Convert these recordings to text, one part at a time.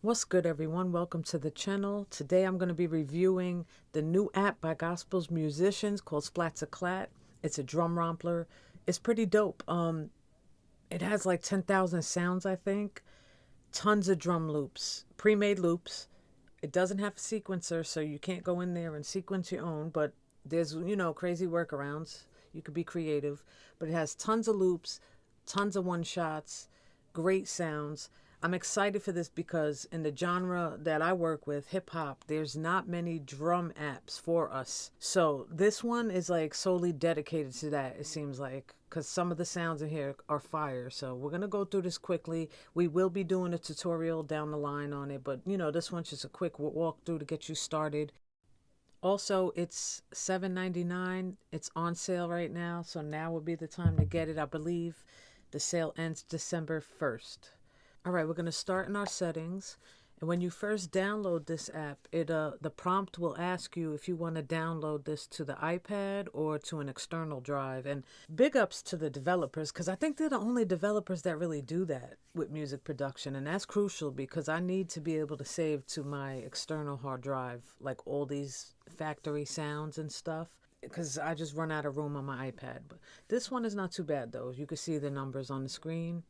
What's good, everyone? Welcome to the channel. Today I'm going to be reviewing the new app by gospel musicians called Splat To Clat. It's a drum rompler. It's pretty dope. It has like 10,000 sounds, I think. Tons of drum loops, pre-made loops. It doesn't have a sequencer, so you can't go in there and sequence your own, but there's, crazy workarounds. You could be creative, but it has tons of loops, tons of one-shots, great sounds. I'm excited for this because in the genre that I work with, hip hop, there's not many drum apps for us. So this one is like solely dedicated to that, it seems like, because some of the sounds in here are fire. So we're going to go through this quickly. We will be doing a tutorial down the line on it, but this one's just a quick walkthrough to get you started. Also, it's $7.99. It's on sale right now, so now would be the time to get it. I believe the sale ends December 1st. All right, we're going to start in our settings. And when you first download this app, the prompt will ask you if you want to download this to the iPad or to an external drive. And big ups to the developers, because I think they're the only developers that really do that with music production. And that's crucial because I need to be able to save to my external hard drive, like all these factory sounds and stuff, because I just run out of room on my iPad. But this one is not too bad, though. You can see the numbers on the screen.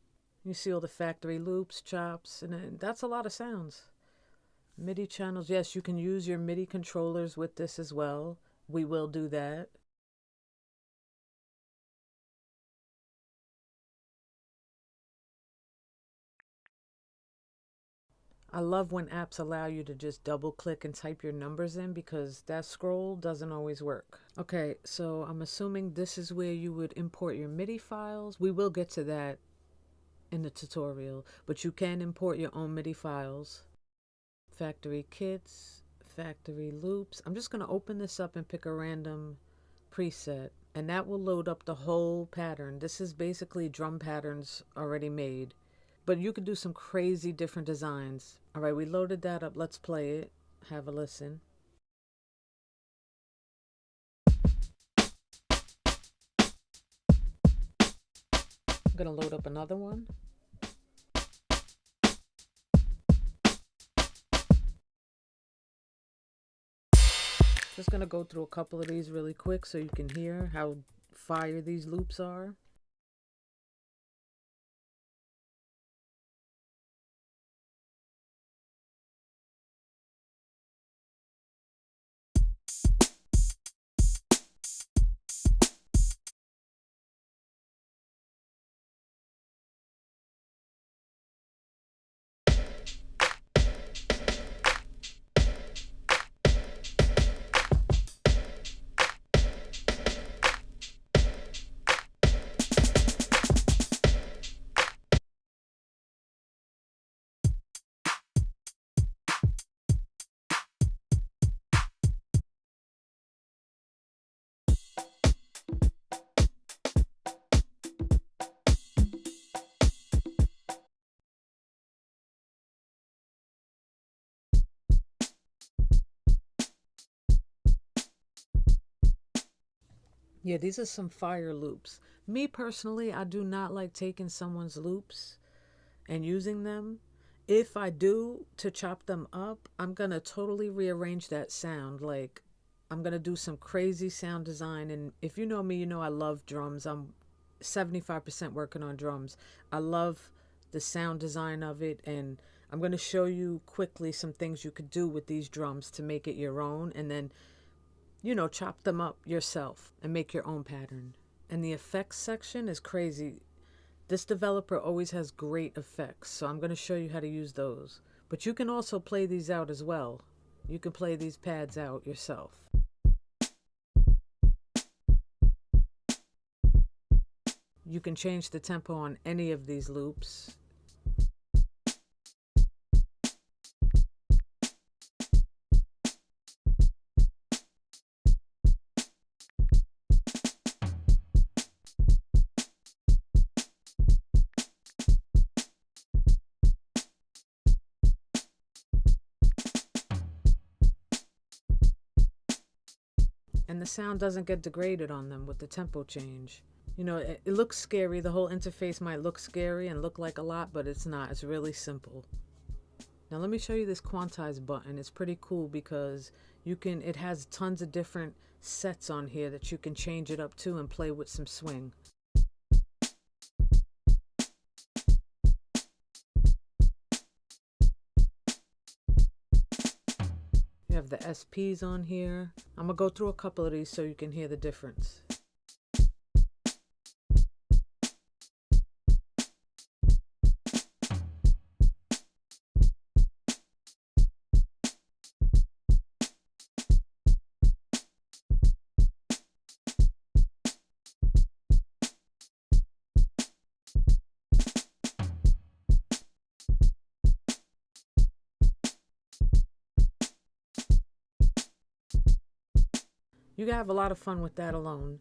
You see all the factory loops, chops, and that's a lot of sounds. MIDI channels. Yes, you can use your MIDI controllers with this as well. We will do that. I love when apps allow you to just double click and type your numbers in because that scroll doesn't always work. Okay, so I'm assuming this is where you would import your MIDI files. We will get to that in the tutorial, but you can import your own MIDI files. Factory kits, factory loops. I'm just going to open this up and pick a random preset, and that will load up the whole pattern. This is basically drum patterns already made, but you could do some crazy different designs. All right, we loaded that up. Let's play it. Have a listen. I'm going to load up another one. Just going to go through a couple of these really quick so you can hear how fire these loops are. Yeah, these are some fire loops. Me personally, I do not like taking someone's loops and using them. If I do to chop them up, I'm going to totally rearrange that sound. Like, I'm going to do some crazy sound design. And if you know me, you know I love drums. I'm 75% working on drums. I love the sound design of it. And I'm going to show you quickly some things you could do with these drums to make it your own. And then chop them up yourself and make your own pattern. And the effects section is crazy. This developer always has great effects, so I'm going to show you how to use those. But you can also play these out as well. You can play these pads out yourself. You can change the tempo on any of these loops. And the sound doesn't get degraded on them with the tempo change. It looks scary. The whole interface might look scary and look like a lot, but it's not. It's really simple. Now let me show you this quantize button. It's pretty cool because it has tons of different sets on here that you can change it up to and play with some swing. You have the SPs on here. I'm gonna go through a couple of these so you can hear the difference. You can have a lot of fun with that alone.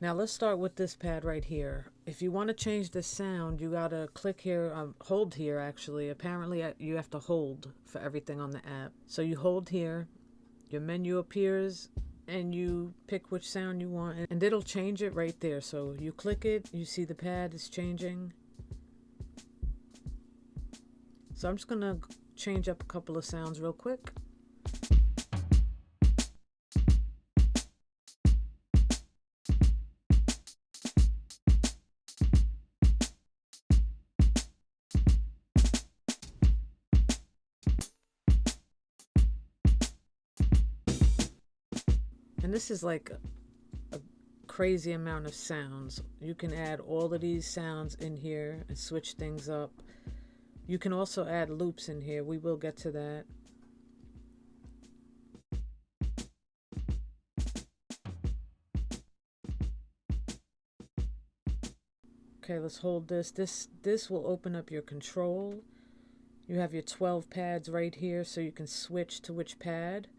Now let's start with this pad right here. If you want to change the sound, you gotta click here, hold here actually. Apparently you have to hold for everything on the app. So you hold here, your menu appears, and you pick which sound you want, and it'll change it right there. So you click it, you see the pad is changing. So I'm just gonna change up a couple of sounds real quick. And this is like a crazy amount of sounds. You can add all of these sounds in here and switch things up. You can also add loops in here. We will get to that. Okay, let's hold this. This will open up your control. You have your 12 pads right here, so you can switch to which pad.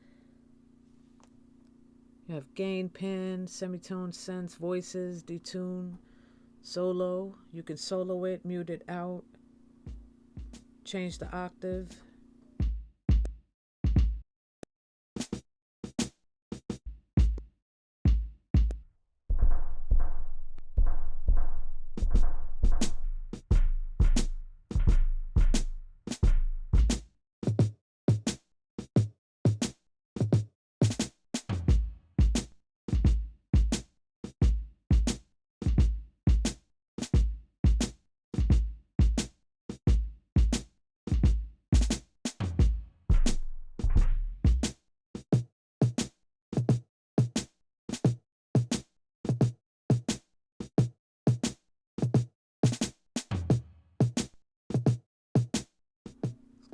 You have gain, pen, semitone, sense, voices, detune, solo. You can solo it, mute it out, change the octave.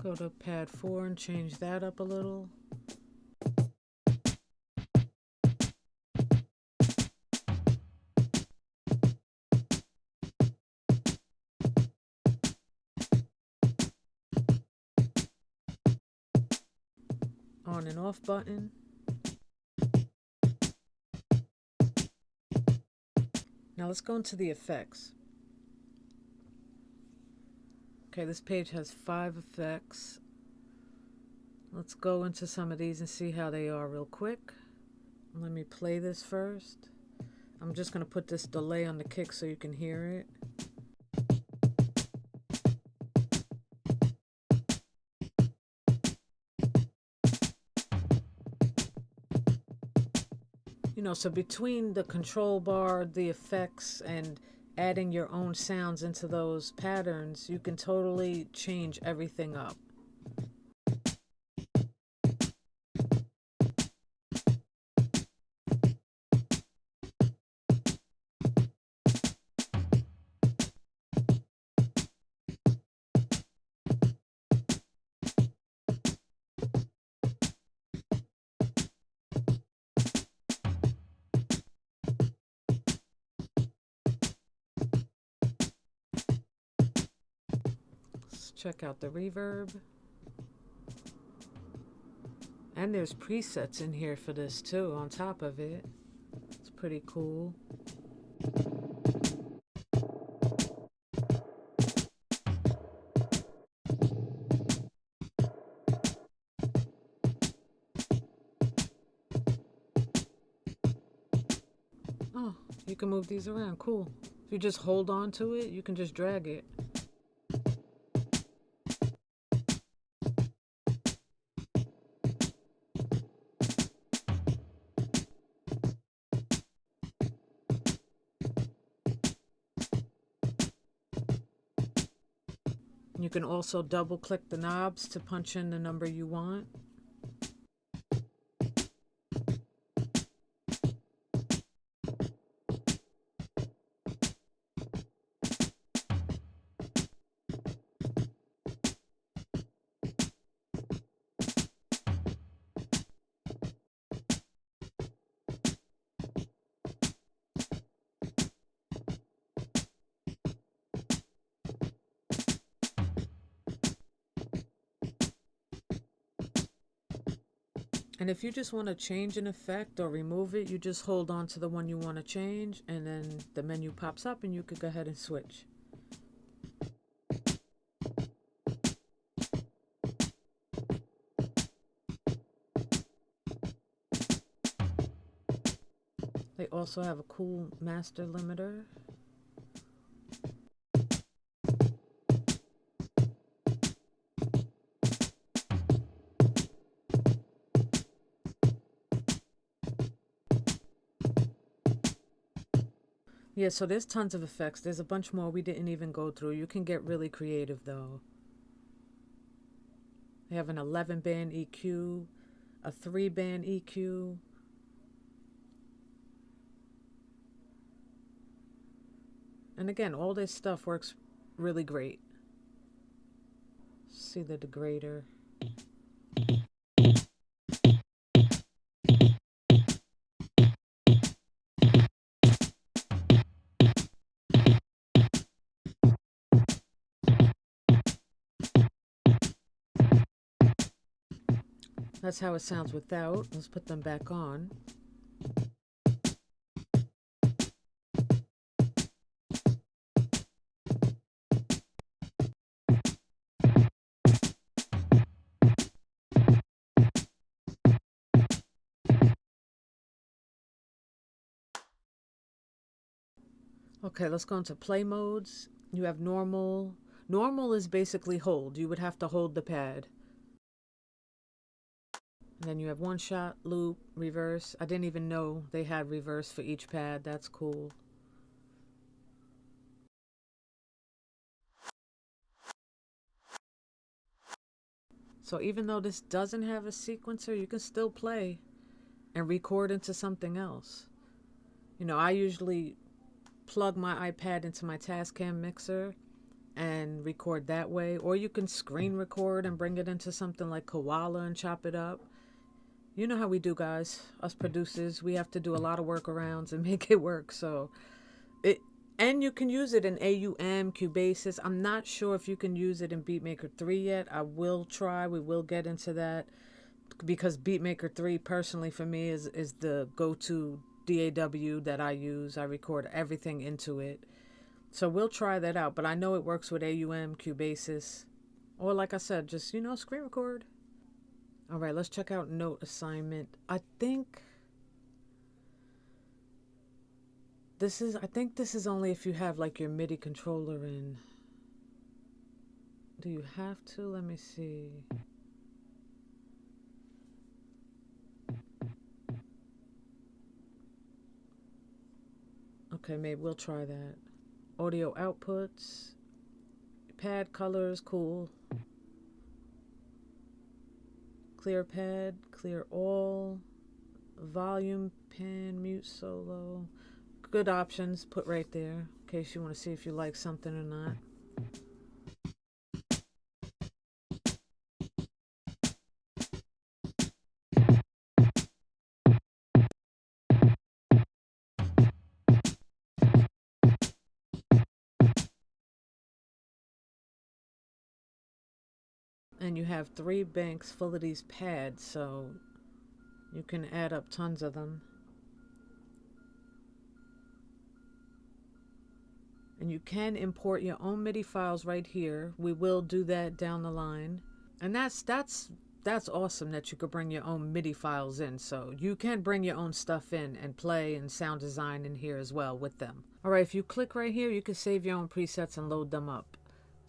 Go to pad 4 and change that up a little. On and off button. Now let's go into the effects. Okay, this page has 5 effects. Let's go into some of these and see how they are real quick. Let me play this first. I'm just going to put this delay on the kick so you can hear it. You know, so between the control bar, the effects, and adding your own sounds into those patterns, you can totally change everything up. Check out the reverb. And there's presets in here for this too, on top of it. It's pretty cool. Oh, you can move these around, cool. If you just hold on to it, you can just drag it. You can also double click the knobs to punch in the number you want. And if you just want to change an effect or remove it, you just hold on to the one you want to change, and then the menu pops up and you could go ahead and switch. They also have a cool master limiter. Yeah, so there's tons of effects. There's a bunch more we didn't even go through. You can get really creative though. They have an 11-band EQ, a 3-band EQ. And again, all this stuff works really great. See the degrader. That's how it sounds without. Let's put them back on. Okay, let's go into play modes. You have normal. Normal is basically hold. You would have to hold the pad. And then you have one shot, loop, reverse. I didn't even know they had reverse for each pad. That's cool. So even though this doesn't have a sequencer, you can still play and record into something else. You know, I usually plug my iPad into my Tascam mixer and record that way. Or you can screen record and bring it into something like Koala and chop it up. You know how we do, guys. Us producers, we have to do a lot of workarounds and make it work. So and you can use it in AUM, Cubasis. I'm not sure if you can use it in Beatmaker 3 yet. I will try. We will get into that, because Beatmaker 3 personally for me is the go-to DAW that I use. I record everything into it. So we'll try that out. But I know it works with AUM, Cubasis. Or like I said, just, you know, screen record. All right, let's check out note assignment. I think this is only if you have like your MIDI controller in. Do you have to? Let me see. Okay, maybe we'll try that. Audio outputs. Pad colors, cool. Clear pad, clear all. Volume, pan, mute, solo. Good options, put right there in case you want to see if you like something or not. And you have 3 banks full of these pads, so you can add up tons of them. And you can import your own MIDI files right here. We will do that down the line. And that's awesome that you could bring your own MIDI files in. So you can bring your own stuff in and play and sound design in here as well with them. All right, if you click right here, you can save your own presets and load them up.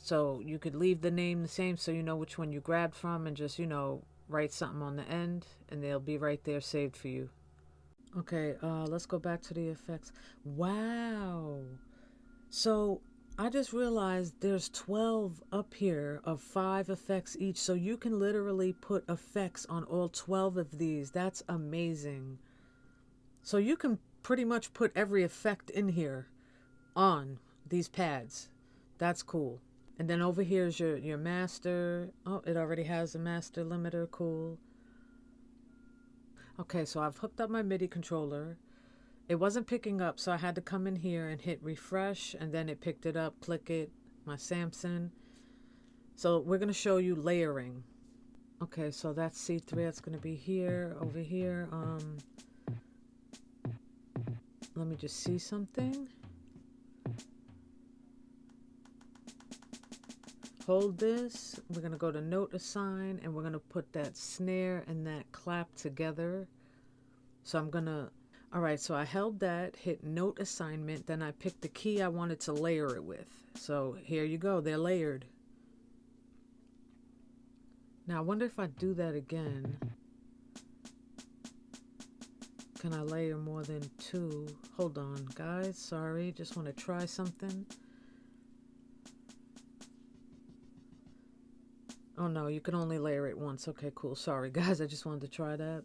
So you could leave the name the same so you know which one you grabbed from, and just, you know, write something on the end and they'll be right there saved for you. Okay, let's go back to the effects. Wow. So I just realized there's 12 up here of 5 effects each, so you can literally put effects on all 12 of these. That's amazing. So you can pretty much put every effect in here on these pads. That's cool. And then over here is your master. Oh, it already has a master limiter. Cool. Okay, so I've hooked up my MIDI controller. It wasn't picking up, so I had to come in here and hit refresh, and then it picked it up, click it, my Samson. So we're going to show you layering. Okay, so that's C3, that's going to be here, over here. Let me just see something. Hold this, we're going to go to note assign, and we're going to put that snare and that clap together. So I'm going to, all right, so I held that, hit note assignment, then I picked the key I wanted to layer it with. So here you go, they're layered. Now I wonder if I do that again. Can I layer more than 2? Hold on, guys, sorry, just want to try something. Oh no, you can only layer it once. Okay, cool. Sorry, guys. I just wanted to try that.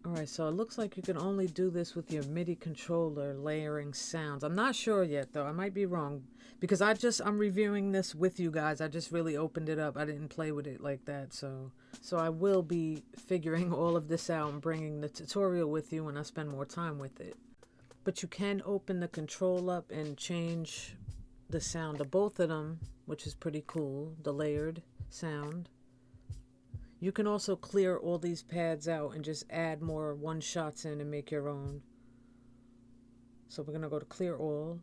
Alright, so it looks like you can only do this with your MIDI controller, layering sounds. I'm not sure yet, though. I might be wrong. Because I'm reviewing this with you guys. I just really opened it up. I didn't play with it like that, so I will be figuring all of this out and bringing the tutorial with you when I spend more time with it. But you can open the control up and change the sound of both of them, which is pretty cool, the layered sound. You can also clear all these pads out and just add more one-shots in and make your own. So we're going to go to clear all,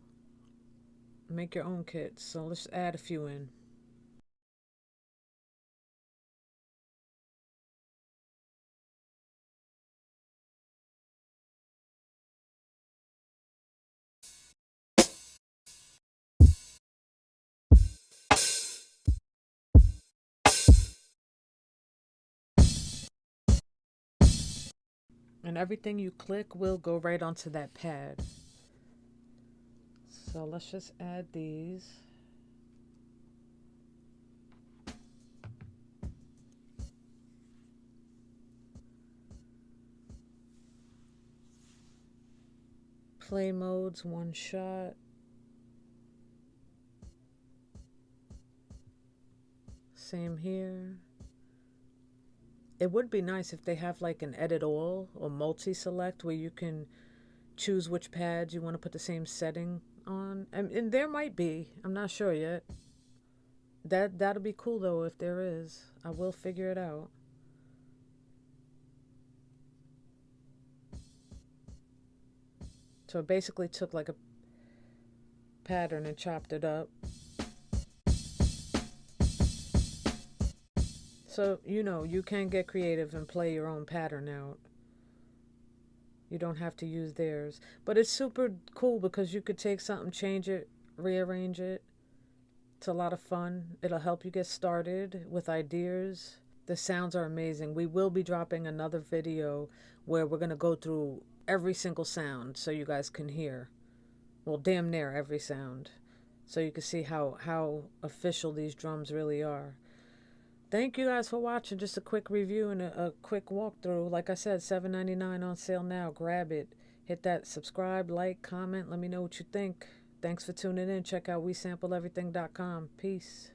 make your own kits. So let's add a few in. And everything you click will go right onto that pad. So let's just add these. Play modes, one shot. Same here. It would be nice if they have like an edit all or multi-select where you can choose which pads you want to put the same setting on. And there might be. I'm not sure yet. That'll be cool though if there is. I will figure it out. So it basically took like a pattern and chopped it up. So, you can get creative and play your own pattern out. You don't have to use theirs. But it's super cool because you could take something, change it, rearrange it. It's a lot of fun. It'll help you get started with ideas. The sounds are amazing. We will be dropping another video where we're going to go through every single sound so you guys can hear. Well, damn near every sound. So you can see how official these drums really are. Thank you guys for watching. Just a quick review and a quick walkthrough. Like I said, $7.99 on sale now. Grab it. Hit that subscribe, like, comment. Let me know what you think. Thanks for tuning in. Check out WeSampleEverything.com. Peace.